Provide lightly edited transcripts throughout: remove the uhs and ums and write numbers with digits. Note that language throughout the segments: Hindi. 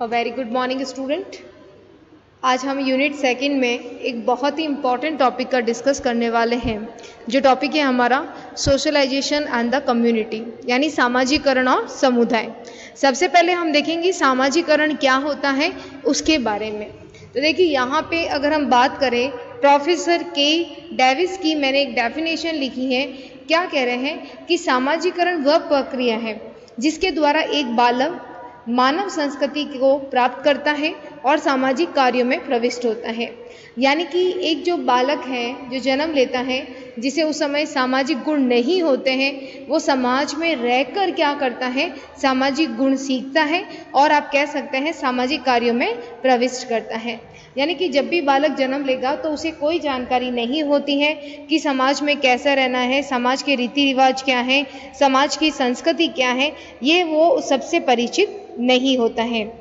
Very good morning student. आज हम यूनिट सेकंड में एक बहुत ही इम्पॉर्टेंट टॉपिक का डिस्कस करने वाले हैं। जो टॉपिक है हमारा सोशलाइजेशन एंड द कम्युनिटी, यानी सामाजिकरण और समुदाय। सबसे पहले हम देखेंगे सामाजिकरण क्या होता है उसके बारे में। तो देखिए यहाँ पे अगर हम बात करें प्रोफेसर के डेविस की मैंने एक डेफिनेशन लिखी है। क्या कह रहे हैं कि सामाजिकरण वह प्रक्रिया है जिसके द्वारा एक बालक मानव संस्कृति को प्राप्त करता है और सामाजिक कार्यों में प्रविष्ट होता है। यानी कि एक जो बालक है जो जन्म लेता है, जिसे उस समय सामाजिक गुण नहीं होते हैं, वो समाज में रहकर क्या करता है, सामाजिक गुण सीखता है और आप कह सकते हैं सामाजिक कार्यों में प्रविष्ट करता है। यानी कि जब भी बालक जन्म लेगा तो उसे कोई जानकारी नहीं होती है कि समाज में कैसा रहना है, समाज के रीति रिवाज क्या है, समाज की संस्कृति क्या है, ये वो सबसे परिचित नहीं होता है।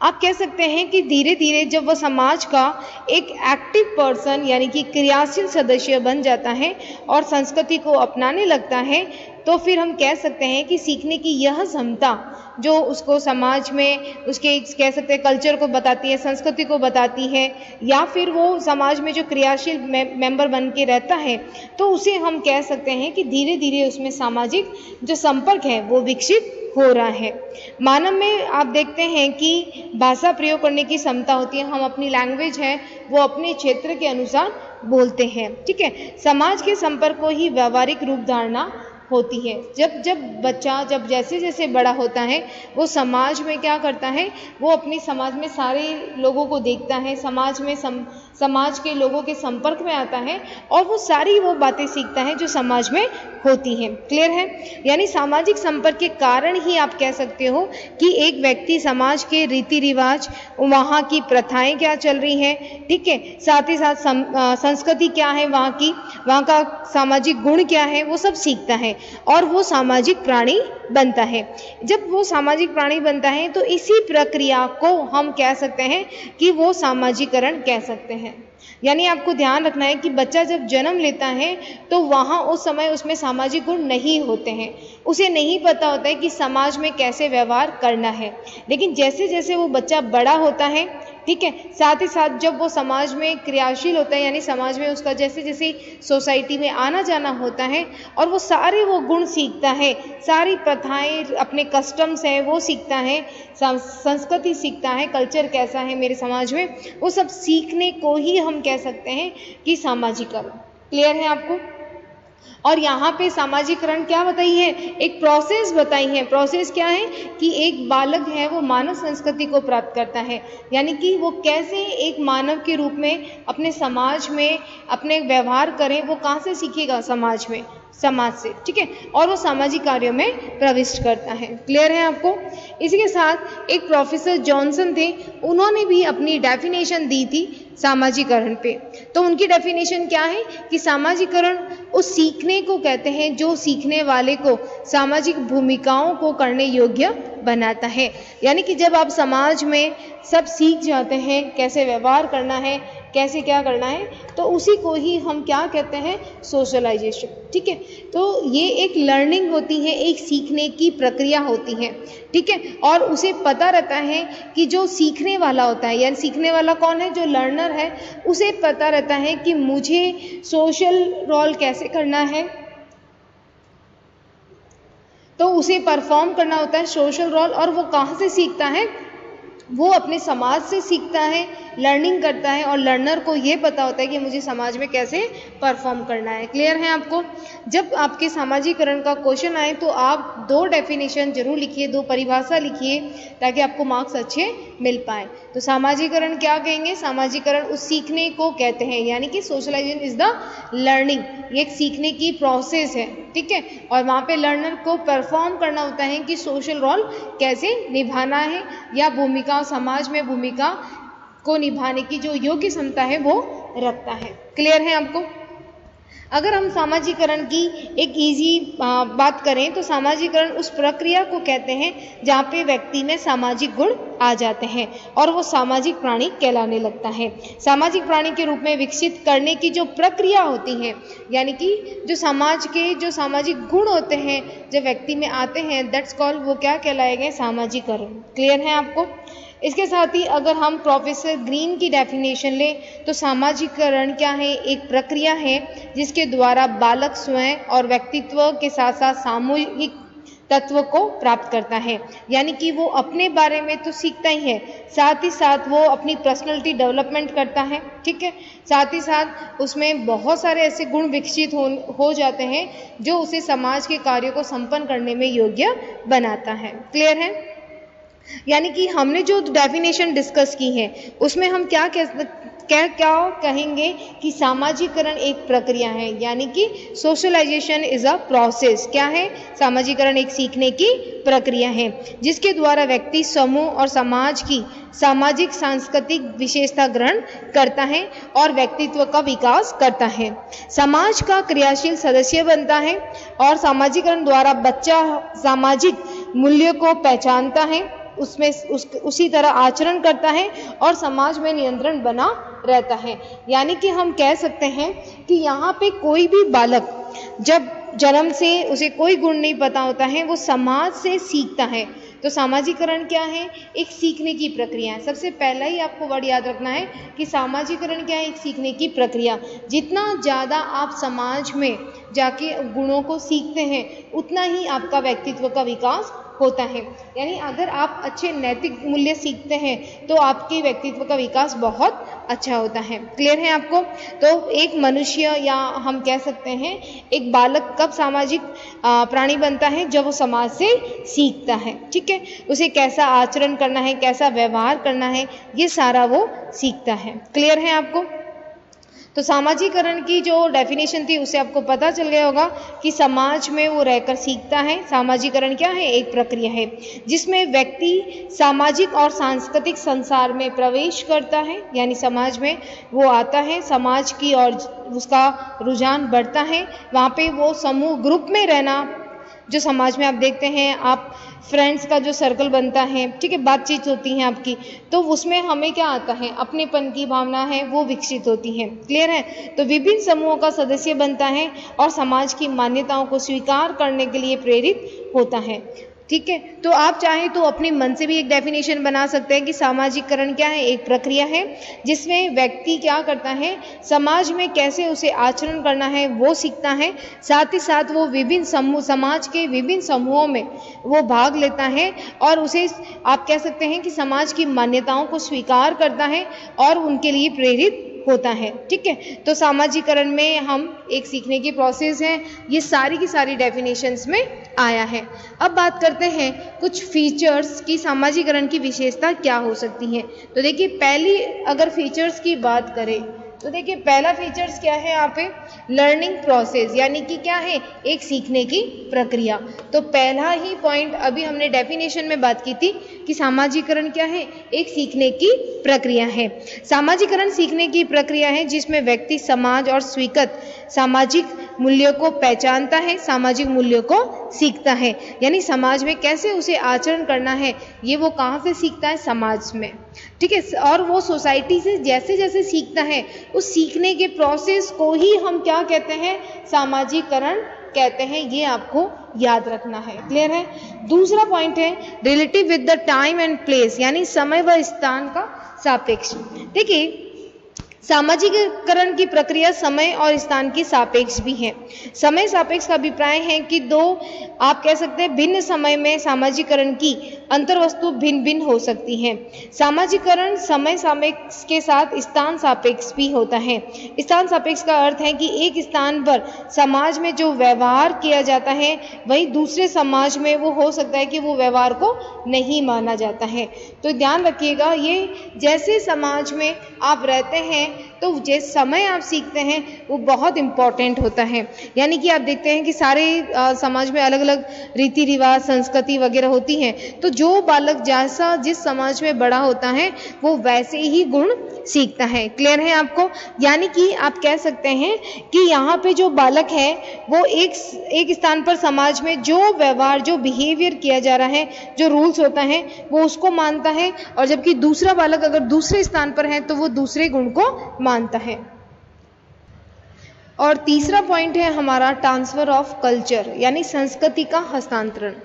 आप कह सकते हैं कि धीरे धीरे जब वह समाज का एक एक्टिव पर्सन यानी कि क्रियाशील सदस्य बन जाता है और संस्कृति को अपनाने लगता है, तो फिर हम कह सकते हैं कि सीखने की यह क्षमता जो उसको समाज में उसके कह सकते हैं कल्चर को बताती है, संस्कृति को बताती है, या फिर वो समाज में जो क्रियाशील मेंबर बन के रहता है, तो उसे हम कह सकते हैं कि धीरे धीरे उसमें सामाजिक जो संपर्क है वो विकसित हो रहा है। मानव में आप देखते हैं कि भाषा प्रयोग करने की क्षमता होती है। हम अपनी लैंग्वेज है वो अपने क्षेत्र के अनुसार बोलते हैं, ठीक है। समाज के संपर्क को ही व्यवहारिक रूप धारणा होती है। जब बच्चा जैसे जैसे बड़ा होता है वो समाज में क्या करता है, वो अपनी समाज में सारे लोगों को देखता है, समाज में समाज के लोगों के संपर्क में आता है और वो सारी वो बातें सीखता है जो समाज में होती हैं। क्लियर है? यानी सामाजिक संपर्क के कारण ही आप कह सकते हो कि एक व्यक्ति समाज के रीति रिवाज, वहाँ की प्रथाएं क्या चल रही हैं, ठीक है, साथ ही साथ संस्कृति क्या है वहाँ की, वहाँ का सामाजिक गुण क्या है, वो सब सीखता है और वो सामाजिक प्राणी बनता है। जब वो सामाजिक प्राणी बनता है तो इसी प्रक्रिया को हम कह सकते हैं कि वो सामाजिकरण कह सकते हैं। यानी आपको ध्यान रखना है कि बच्चा जब जन्म लेता है तो वहाँ उस समय उसमें सामाजिक गुण नहीं होते हैं, उसे नहीं पता होता है कि समाज में कैसे व्यवहार करना है। लेकिन जैसे जैसे वो बच्चा बड़ा होता है, ठीक है, साथ ही साथ जब वो समाज में क्रियाशील होता है, यानी समाज में उसका जैसे जैसे सोसाइटी में आना जाना होता है और वो सारे वो गुण सीखता है, सारी प्रथाएं, अपने कस्टम्स हैं वो सीखता है, संस्कृति सीखता है, कल्चर कैसा है मेरे समाज में, वो सब सीखने को ही हम कह सकते हैं कि सामाजिकरण। क्लियर है आपको? और यहाँ पे सामाजिकरण क्या बताई है, एक प्रोसेस बताई है। प्रोसेस क्या है कि एक बालक है वो मानव संस्कृति को प्राप्त करता है, यानी कि वो कैसे एक मानव के रूप में अपने समाज में अपने व्यवहार करें, वो कहाँ से सीखेगा, समाज में, समाज से, ठीक है, और वो सामाजिक कार्यों में प्रविष्ट करता है। क्लियर है आपको? इसी के साथ एक प्रोफेसर जॉनसन थे, उन्होंने भी अपनी डेफिनेशन दी थी सामाजिकरण पे। तो उनकी डेफिनेशन क्या है कि सामाजिकरण उस सीखने को कहते हैं जो सीखने वाले को सामाजिक भूमिकाओं को करने योग्य बनाता है। यानी कि जब आप समाज में सब सीख जाते हैं कैसे व्यवहार करना है, कैसे क्या करना है, तो उसी को ही हम क्या कहते हैं, सोशलाइजेशन, ठीक है। तो ये एक लर्निंग होती है, एक सीखने की प्रक्रिया होती है, ठीक है, और उसे पता रहता है कि जो सीखने वाला होता है, यानी सीखने वाला कौन है, जो लर्नर है, उसे पता रहता है कि मुझे सोशल रोल कैसे करना है, तो उसे परफॉर्म करना होता है सोशल रोल। और वो कहाँ से सीखता है, वो अपने समाज से सीखता है, लर्निंग करता है, और लर्नर को ये पता होता है कि मुझे समाज में कैसे परफॉर्म करना है। क्लियर है आपको? जब आपके सामाजिकरण का क्वेश्चन आए तो आप 2 डेफिनेशन जरूर लिखिए, 2 परिभाषा लिखिए, ताकि आपको मार्क्स अच्छे मिल पाए। तो सामाजिकरण क्या कहेंगे, सामाजिकरण उस सीखने को कहते हैं, यानी कि सोशलाइजेशन इज द लर्निंग, ये एक सीखने की प्रोसेस है, ठीक है, और वहाँ पे लर्नर को परफॉर्म करना होता है कि सोशल रोल कैसे निभाना है, या भूमिका, समाज में भूमिका को निभाने की जो योग्य क्षमता है वो रखता है। क्लियर है आपको? अगर हम सामाजिकरण की एक इजी बात करें तो सामाजिकरण उस प्रक्रिया को कहते हैं जहाँ पे व्यक्ति में सामाजिक गुण आ जाते हैं और वो सामाजिक प्राणी कहलाने लगता है। सामाजिक प्राणी के रूप में विकसित करने की जो प्रक्रिया होती है, यानी कि जो समाज के जो सामाजिक गुण होते हैं जब व्यक्ति में आते हैं, दैट्स कॉल्ड, वो क्या कहलाएंगे, सामाजिकरण। क्लियर है आपको? इसके साथ ही अगर हम प्रोफेसर ग्रीन की डेफिनेशन लें तो सामाजिकरण क्या है, एक प्रक्रिया है जिसके द्वारा बालक स्वयं और व्यक्तित्व के साथ साथ सामूहिक तत्व को प्राप्त करता है। यानी कि वो अपने बारे में तो सीखता ही है, साथ ही साथ वो अपनी पर्सनैलिटी डेवलपमेंट करता है, ठीक है। साथ ही साथ उसमें बहुत सारे ऐसे गुण विकसित हो जाते हैं जो उसे समाज के कार्यों को संपन्न करने में योग्य बनाता है। क्लियर है? यानी कि हमने जो डेफिनेशन डिस्कस की है उसमें हम क्या कहेंगे कि सामाजिकरण एक प्रक्रिया है, यानी कि सोशलाइजेशन इज अ प्रोसेस। क्या है? सामाजिकरण एक सीखने की प्रक्रिया है जिसके द्वारा व्यक्ति समूह और समाज की सामाजिक सांस्कृतिक विशेषता ग्रहण करता है और व्यक्तित्व का विकास करता है, समाज का क्रियाशील सदस्य बनता है और सामाजिकरण द्वारा बच्चा सामाजिक मूल्य को पहचानता है, उसमें उसी तरह आचरण करता है और समाज में नियंत्रण बना रहता है। यानी कि हम कह सकते हैं कि यहाँ पे कोई भी बालक जब जन्म से उसे कोई गुण नहीं पता होता है, वो समाज से सीखता है। तो सामाजिकरण क्या है? एक सीखने की प्रक्रिया है। सबसे पहला ही आपको वर्ड याद रखना है कि सामाजिकरण क्या है? एक सीखने की प्रक्रिया। जितना ज़्यादा आप समाज में जाके गुणों को सीखते हैं उतना ही आपका व्यक्तित्व का विकास होता है। यानी अगर आप अच्छे नैतिक मूल्य सीखते हैं तो आपके व्यक्तित्व का विकास बहुत अच्छा होता है। क्लियर है आपको? तो एक मनुष्य या हम कह सकते हैं एक बालक कब सामाजिक प्राणी बनता है? जब वो समाज से सीखता है, ठीक है। उसे कैसा आचरण करना है, कैसा व्यवहार करना है, ये सारा वो सीखता है। क्लियर है आपको? तो सामाजिकरण की जो डेफिनेशन थी उससे आपको पता चल गया होगा कि समाज में वो रहकर सीखता है। सामाजिकरण क्या है? एक प्रक्रिया है जिसमें व्यक्ति सामाजिक और सांस्कृतिक संसार में प्रवेश करता है, यानी समाज में वो आता है, समाज की और उसका रुझान बढ़ता है। वहाँ पे वो समूह ग्रुप में रहना, जो समाज में आप देखते हैं, आप फ्रेंड्स का जो सर्कल बनता है, ठीक है, बातचीत होती है आपकी, तो उसमें हमें क्या आता है? अपनेपन की भावना है वो विकसित होती है। क्लियर है? तो विभिन्न समूहों का सदस्य बनता है और समाज की मान्यताओं को स्वीकार करने के लिए प्रेरित होता है, ठीक है। तो आप चाहें तो अपने मन से भी एक डेफिनेशन बना सकते हैं कि सामाजिकरण क्या है? एक प्रक्रिया है जिसमें व्यक्ति क्या करता है, समाज में कैसे उसे आचरण करना है वो सीखता है, साथ ही साथ वो विभिन्न समूह, समाज के विभिन्न समूहों में वो भाग लेता है और उसे आप कह सकते हैं कि समाज की मान्यताओं को स्वीकार करता है और उनके लिए प्रेरित होता है, ठीक है। तो सामाजिकरण में हम एक सीखने की प्रोसेस है, ये सारी की सारी डेफिनेशंस में आया है। अब बात करते हैं कुछ फीचर्स की सामाजिकरण की विशेषता क्या हो सकती है। तो देखिए, पहली अगर फीचर्स की बात करें तो देखिए पहला फीचर्स क्या है यहाँ पे? लर्निंग प्रोसेस, यानी कि क्या है? एक सीखने की प्रक्रिया। तो पहला ही पॉइंट अभी हमने डेफिनेशन में बात की थी कि सामाजिकरण क्या है? एक सीखने की प्रक्रिया है। सामाजिकरण सीखने की प्रक्रिया है जिसमें व्यक्ति समाज और स्वीकृत सामाजिक मूल्यों को पहचानता है, सामाजिक मूल्यों को सीखता है, यानी समाज में कैसे उसे आचरण करना है ये वो कहाँ से सीखता है? समाज में, ठीक है। और वो सोसाइटी से जैसे जैसे सीखता है उस सीखने के प्रोसेस को ही हम क्या कहते हैं? सामाजिकरण कहते हैं। ये आपको याद रखना है। क्लियर है? दूसरा पॉइंट है relative with the time and place, यानी समय व स्थान का सापेक्ष। देखिए, सामाजिकरण की प्रक्रिया समय और स्थान की सापेक्ष भी है। समय सापेक्ष का अभिप्राय है कि दो आप कह सकते हैं भिन्न समय में सामाजिकरण की अंतर्वस्तु भिन्न भिन्न हो सकती है। सामाजिकरण समय सापेक्ष के साथ स्थान सापेक्ष भी होता है। स्थान सापेक्ष का अर्थ है कि एक स्थान पर समाज में जो व्यवहार किया जाता है वहीं दूसरे समाज में वो हो सकता है कि वो व्यवहार को नहीं माना जाता है। तो ध्यान रखिएगा, ये जैसे समाज में आप रहते हैं तो जिस समय आप सीखते हैं वो बहुत इम्पॉर्टेंट होता है। यानी कि आप देखते हैं कि सारे समाज में अलग अलग रीति रिवाज, संस्कृति वगैरह होती हैं, तो जो बालक जैसा जिस समाज में बड़ा होता है वो वैसे ही गुण सीखता है। क्लियर है आपको? यानी कि आप कह सकते हैं कि यहाँ पे जो बालक है वो एक स्थान पर समाज में जो व्यवहार, जो बिहेवियर किया जा रहा है, जो रूल्स होता है वो उसको मानता है, और जबकि दूसरा बालक अगर दूसरे स्थान पर है तो वो दूसरे गुण को मानता है। और तीसरा पॉइंट है हमारा ट्रांसफर ऑफ कल्चर, यानी संस्कृति का हस्तांतरण।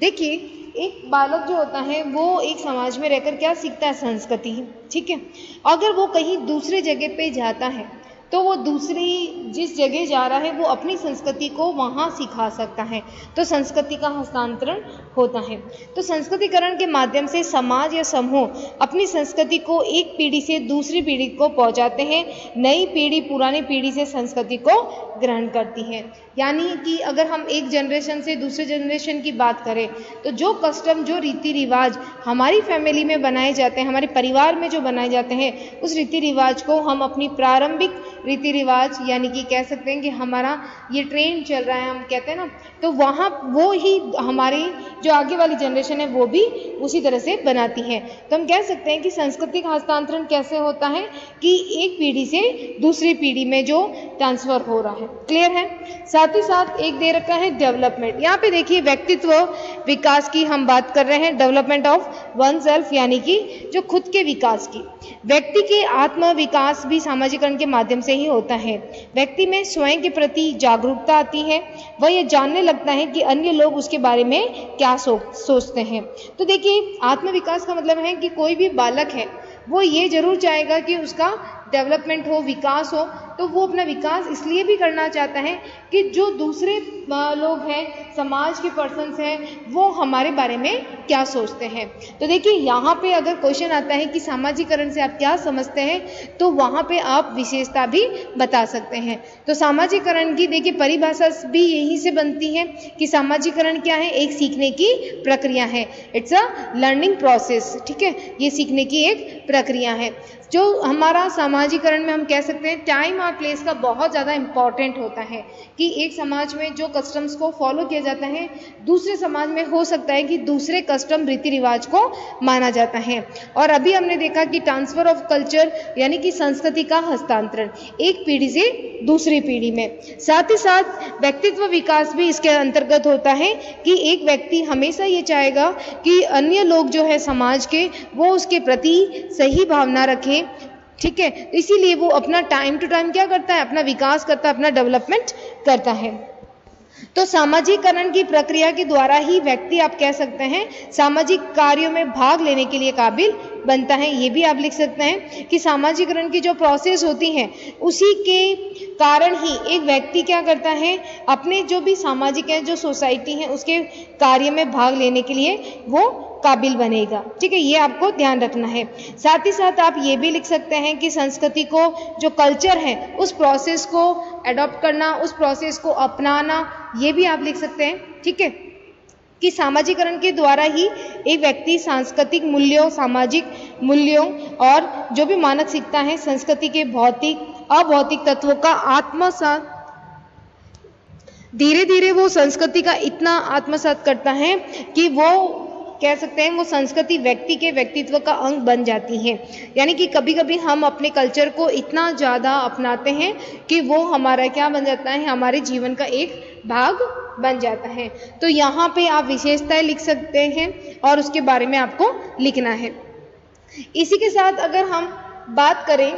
देखिए, एक बालक जो होता है वो एक समाज में रहकर क्या सीखता है? संस्कृति। ठीक है, अगर वो कहीं दूसरे जगह पे जाता है तो वो दूसरी जिस जगह जा रहा है वो अपनी संस्कृति को वहाँ सिखा सकता है, तो संस्कृति का हस्तांतरण होता है। तो संस्कृतिकरण के माध्यम से समाज या समूह अपनी संस्कृति को एक पीढ़ी से दूसरी पीढ़ी को पहुँचाते हैं। नई पीढ़ी पुरानी पीढ़ी से संस्कृति को ग्रहण करती है। यानी कि अगर हम एक जनरेशन से दूसरे जनरेशन की बात करें तो जो कस्टम, जो रीति रिवाज हमारी फैमिली में बनाए जाते हैं, हमारे परिवार में जो बनाए जाते हैं, उस रीति रिवाज को हम अपनी प्रारंभिक रीति रिवाज, यानी कि कह सकते हैं कि हमारा ये ट्रेंड चल रहा है, हम कहते हैं ना, तो वहाँ वो ही हमारी जो आगे वाली जनरेशन है वो भी उसी तरह से बनाती है। तो हम कह सकते हैं कि सांस्कृतिक हस्तांतरण कैसे होता है कि एक पीढ़ी से दूसरी पीढ़ी में जो ट्रांसफर हो रहा है। क्लियर है? साथ ही साथ एक दे रखा है डेवलपमेंट। यहाँ पे देखिए व्यक्तित्व विकास की हम बात कर रहे हैं, डेवलपमेंट ऑफ वन सेल्फ, यानी कि जो खुद के विकास की। व्यक्ति के आत्म विकास भी सामाजिकरण के माध्यम से ही होता है। व्यक्ति में स्वयं के प्रति जागरूकता आती है, वह ये जानने लगता है कि अन्य लोग उसके बारे में क्या सोचते हैं। तो देखिए, आत्म विकास का मतलब है कि कोई भी बालक है वो ये जरूर चाहेगा कि उसका डेवलपमेंट हो, विकास हो, तो वो अपना विकास इसलिए भी करना चाहता है कि जो दूसरे लोग हैं, समाज के पर्सन्स हैं, वो हमारे बारे में क्या सोचते हैं। तो देखिए, यहाँ पे अगर क्वेश्चन आता है कि सामाजिकरण से आप क्या समझते हैं, तो वहाँ पे आप विशेषता भी बता सकते हैं। तो सामाजिकरण की देखिए परिभाषा भी यहीं से बनती है कि सामाजिकरण क्या है? एक सीखने की प्रक्रिया है। It's a learning process. ठीक है, ये सीखने की एक प्रक्रिया है। जो हमारा सामाजिकरण में हम कह सकते हैं टाइम और प्लेस का बहुत ज़्यादा इम्पॉर्टेंट होता है कि एक समाज में जो कस्टम्स को फॉलो किया जाता है, दूसरे समाज में हो सकता है कि दूसरे कस्टम रीति रिवाज को माना जाता है। और अभी हमने देखा कि ट्रांसफर ऑफ कल्चर यानी कि संस्कृति का हस्तांतरण एक पीढ़ी से दूसरी पीढ़ी में। साथ ही साथ व्यक्तित्व विकास भी इसके अंतर्गत होता है कि एक व्यक्ति हमेशा ये चाहेगा कि अन्य लोग जो है समाज के, वो उसके प्रति सही भावना रखें। ठीक है, इसीलिए वो अपना टाइम टू टाइम क्या करता है? अपना विकास करता है, अपना डेवलपमेंट करता है। तो सामाजिकरण की प्रक्रिया के द्वारा ही व्यक्ति, आप कह सकते हैं, सामाजिक कार्यों में भाग लेने के लिए काबिल बनता है। ये भी आप लिख सकते हैं कि सामाजिकरण की जो प्रोसेस होती है उसी के कारण ही एक व्यक्ति क्या करता है? अपने जो भी सामाजिक है, जो सोसाइटी है, उसके कार्य में भाग लेने के लिए वो काबिल बनेगा। ठीक है, ये आपको ध्यान रखना है। साथ ही साथ आप ये भी लिख सकते हैं कि संस्कृति को, जो कल्चर है, उस प्रोसेस को अडॉप्ट करना, उस प्रोसेस को अपनाना, ये भी आप लिख सकते हैं। ठीक है, कि सामाजिकरण के द्वारा ही एक व्यक्ति सांस्कृतिक मूल्यों, सामाजिक मूल्यों और जो भी मानक सीखता है, संस्कृति के भौतिक अभौतिक तत्वों का आत्मसात, धीरे धीरे वो संस्कृति का इतना आत्मसात करता है कि वो कह सकते हैं वो संस्कृति व्यक्ति के व्यक्तित्व का अंग बन जाती है। यानी कि कभी कभी हम अपने कल्चर को इतना ज़्यादा अपनाते हैं कि वो हमारा क्या बन जाता है? हमारे जीवन का एक भाग बन जाता है। तो यहाँ पे आप विशेषताएं लिख सकते हैं और उसके बारे में आपको लिखना है। इसी के साथ अगर हम बात करें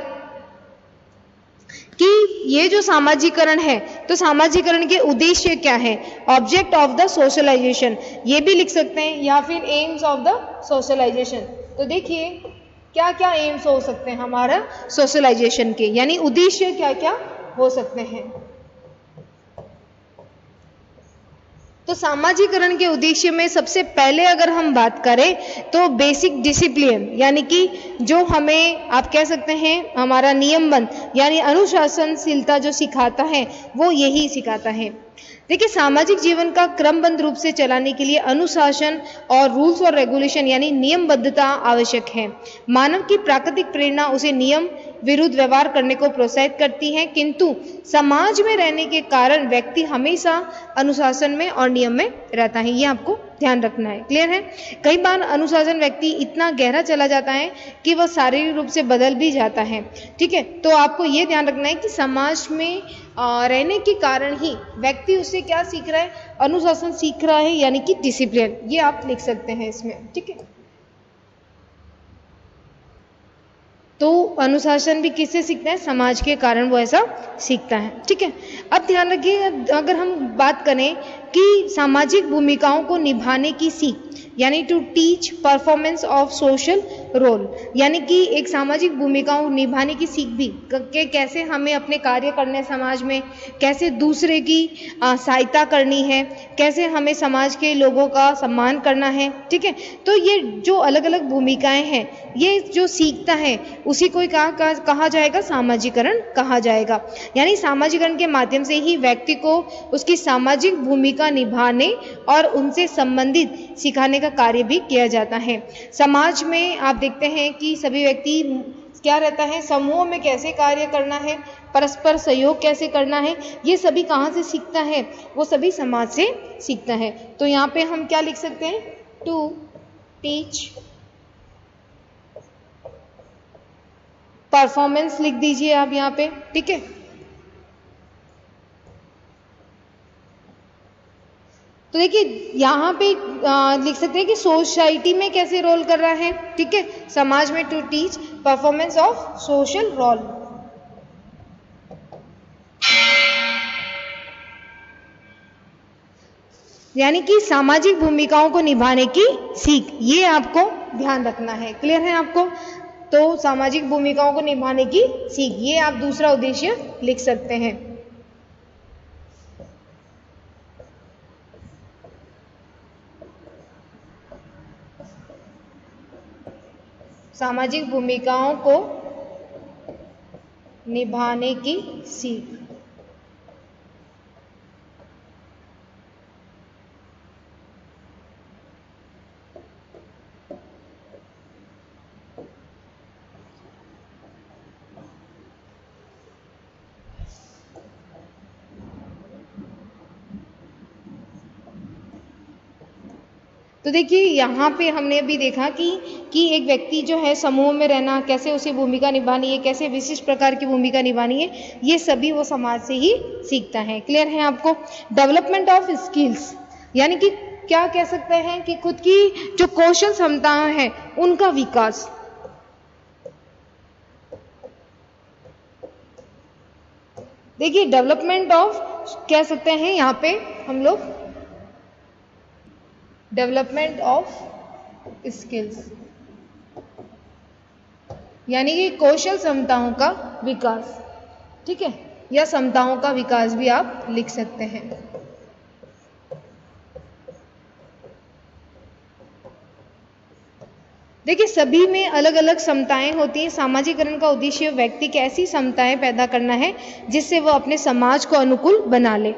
कि ये जो सामाजिकरण है, तो सामाजिकरण के उद्देश्य क्या है? ऑब्जेक्ट ऑफ द सोशलाइजेशन, ये भी लिख सकते हैं, या फिर एम्स ऑफ द सोशलाइजेशन। तो देखिए क्या क्या एम्स हो सकते हैं हमारा सोशलाइजेशन के, यानी उद्देश्य क्या क्या हो सकते हैं। तो सामाजिकरण के उद्देश्य में सबसे पहले अगर हम बात करें तो बेसिक डिसिप्लिन, यानी कि जो हमें, आप कह सकते हैं, हमारा नियमबंध यानी अनुशासनशीलता जो सिखाता है वो यही सिखाता है। देखिए, सामाजिक जीवन का क्रमबद्ध रूप से चलाने के लिए अनुशासन और रूल्स और रेगुलेशन यानी नियमबद्धता आवश्यक है। मानव की प्राकृतिक प्रेरणा उसे नियम विरुद्ध व्यवहार करने को प्रोत्साहित करती है, किंतु समाज में रहने के कारण व्यक्ति हमेशा अनुशासन में और नियम में रहता है। ये आपको ध्यान रखना है। क्लियर है? कई बार अनुशासन व्यक्ति इतना गहरा चला जाता है कि वह शारीरिक रूप से बदल भी जाता है। ठीक है, तो आपको ये ध्यान रखना है कि समाज में रहने के कारण ही व्यक्ति उससे क्या सीख रहा है, अनुशासन सीख रहा है, यानी कि डिसिप्लिन। ये आप लिख सकते हैं इसमें। ठीक है, तो अनुशासन भी किससे सीखता है? समाज के कारण वो ऐसा सीखता है। ठीक है, अब ध्यान रखिए, अगर हम बात करें कि सामाजिक भूमिकाओं को निभाने की सीख यानी to teach performance of social role, यानी कि एक सामाजिक भूमिकाओं निभाने की सीख भी कि कैसे हमें अपने कार्य करने समाज में, कैसे दूसरे की सहायता करनी है, कैसे हमें समाज के लोगों का सम्मान करना है। ठीक है, तो ये जो अलग अलग भूमिकाएं हैं, ये जो सीखता है उसी को कहा जाएगा सामाजिकरण कहा जाएगा। यानी सामाजिकरण के माध्यम से ही व्यक्ति को उसकी सामाजिक भूमिका निभाने और उनसे संबंधित सिखाने का कार्य भी किया जाता है। समाज में आप देखते हैं कि सभी व्यक्ति क्या रहता है, समूह में कैसे कार्य करना है, परस्पर सहयोग कैसे करना है, ये सभी कहाँ से सीखता है? वो सभी समाज से सीखता है। तो यहाँ पे हम क्या लिख सकते हैं? टू टीच परफॉर्मेंस लिख दीजिए आप यहाँ पे। ठीक है, तो देखिए यहाँ पे लिख सकते हैं कि सोसाइटी में कैसे रोल कर रहा है। ठीक है, समाज में to teach performance of social role. यानी कि सामाजिक भूमिकाओं को निभाने की सीख, ये आपको ध्यान रखना है। क्लियर है आपको? तो सामाजिक भूमिकाओं को निभाने की सीख, ये आप दूसरा उद्देश्य लिख सकते हैं। सामाजिक भूमिकाओं को निभाने की सीख। तो देखिए यहाँ पे हमने अभी देखा कि एक व्यक्ति जो है समूह में रहना, कैसे उसे भूमिका निभानी है, कैसे विशिष्ट प्रकार की भूमिका निभानी है, ये सभी वो समाज से ही सीखता है। क्लियर है आपको? डेवलपमेंट ऑफ स्किल्स, यानी कि क्या कह सकते हैं कि खुद की जो कौशल क्षमताएं हैं उनका विकास। देखिए डेवलपमेंट ऑफ कह सकते हैं यहाँ पे हम लोग डेवलपमेंट ऑफ स्किल्स, यानी कि कौशल क्षमताओं का विकास। ठीक है, या क्षमताओं का विकास भी आप लिख सकते हैं। देखिए सभी में अलग अलग क्षमताएं होती हैं। सामाजिकरण का उद्देश्य व्यक्ति की ऐसी क्षमताएं पैदा करना है जिससे वो अपने समाज को अनुकूल बना ले,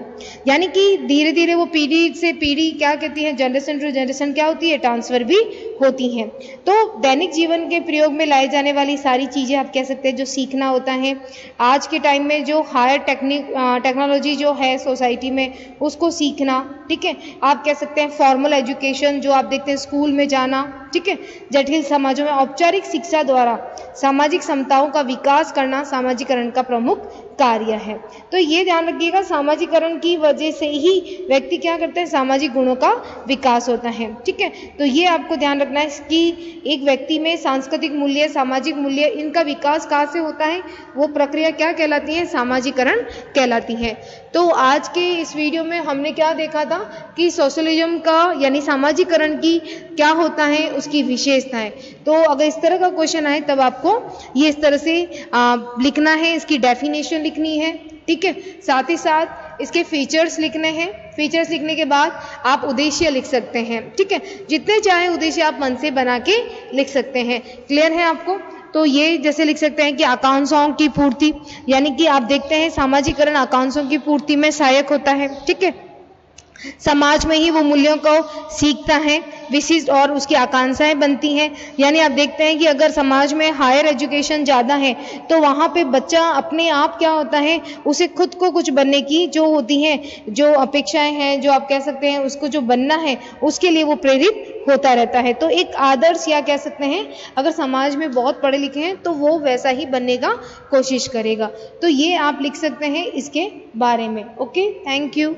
यानी कि धीरे धीरे वो पीढ़ी से पीढ़ी क्या कहती है, जनरेशन टू जनरेशन क्या होती है, ट्रांसफर भी होती हैं। तो दैनिक जीवन के प्रयोग में लाई जाने वाली सारी चीज़ें आप कह सकते हैं जो सीखना होता है। आज के टाइम में जो हायर टेक्नोलॉजी जो है सोसाइटी में उसको सीखना। ठीक है, आप कह सकते हैं फॉर्मल एजुकेशन जो आप देखते हैं स्कूल में जाना। ठीक है, जटिल समाजों में औपचारिक शिक्षा द्वारा सामाजिक क्षमताओं का विकास करना सामाजिकरण का प्रमुख कार्य है। तो ये ध्यान रखिएगा, सामाजिकरण की वजह से ही व्यक्ति क्या करता है, सामाजिक गुणों का विकास होता है। ठीक है, तो ये आपको ध्यान रखना है कि एक व्यक्ति में सांस्कृतिक मूल्य, सामाजिक मूल्य, इनका विकास कहाँ से होता है, वो प्रक्रिया क्या कहलाती है, सामाजिकरण कहलाती है। तो आज के इस वीडियो में हमने क्या देखा था कि सोशलिज्म का यानी सामाजिकरण की क्या होता है, उसकी विशेषताएं। तो अगर इस तरह का क्वेश्चन आए तब आपको ये इस तरह से लिखना है, इसकी डेफिनेशन लिखनी है। ठीक है, साथ ही साथ इसके फीचर्स लिखने हैं। फीचर्स लिखने के बाद आप उद्देश्य लिख सकते हैं। ठीक है, जितने चाहे उद्देश्य आप मन से बना के लिख सकते हैं। क्लियर है आपको? तो ये जैसे लिख सकते हैं कि आकांक्षाओं की पूर्ति, यानी कि आप देखते हैं सामाजिकरण आकांक्षाओं की पूर्ति में सहायक होता है। ठीक है, समाज में ही वो मूल्यों को सीखता है, विशिष्ट और उसकी आकांक्षाएं बनती हैं। यानी आप देखते हैं कि अगर समाज में हायर एजुकेशन ज़्यादा है तो वहाँ पे बच्चा अपने आप क्या होता है, उसे खुद को कुछ बनने की जो होती हैं, जो अपेक्षाएं हैं, जो आप कह सकते हैं उसको जो बनना है, उसके लिए वो प्रेरित होता रहता है। तो एक आदर्श या कह सकते हैं अगर समाज में बहुत पढ़े लिखे हैं तो वो वैसा ही बनने का कोशिश करेगा। तो ये आप लिख सकते हैं इसके बारे में। Okay, thank you.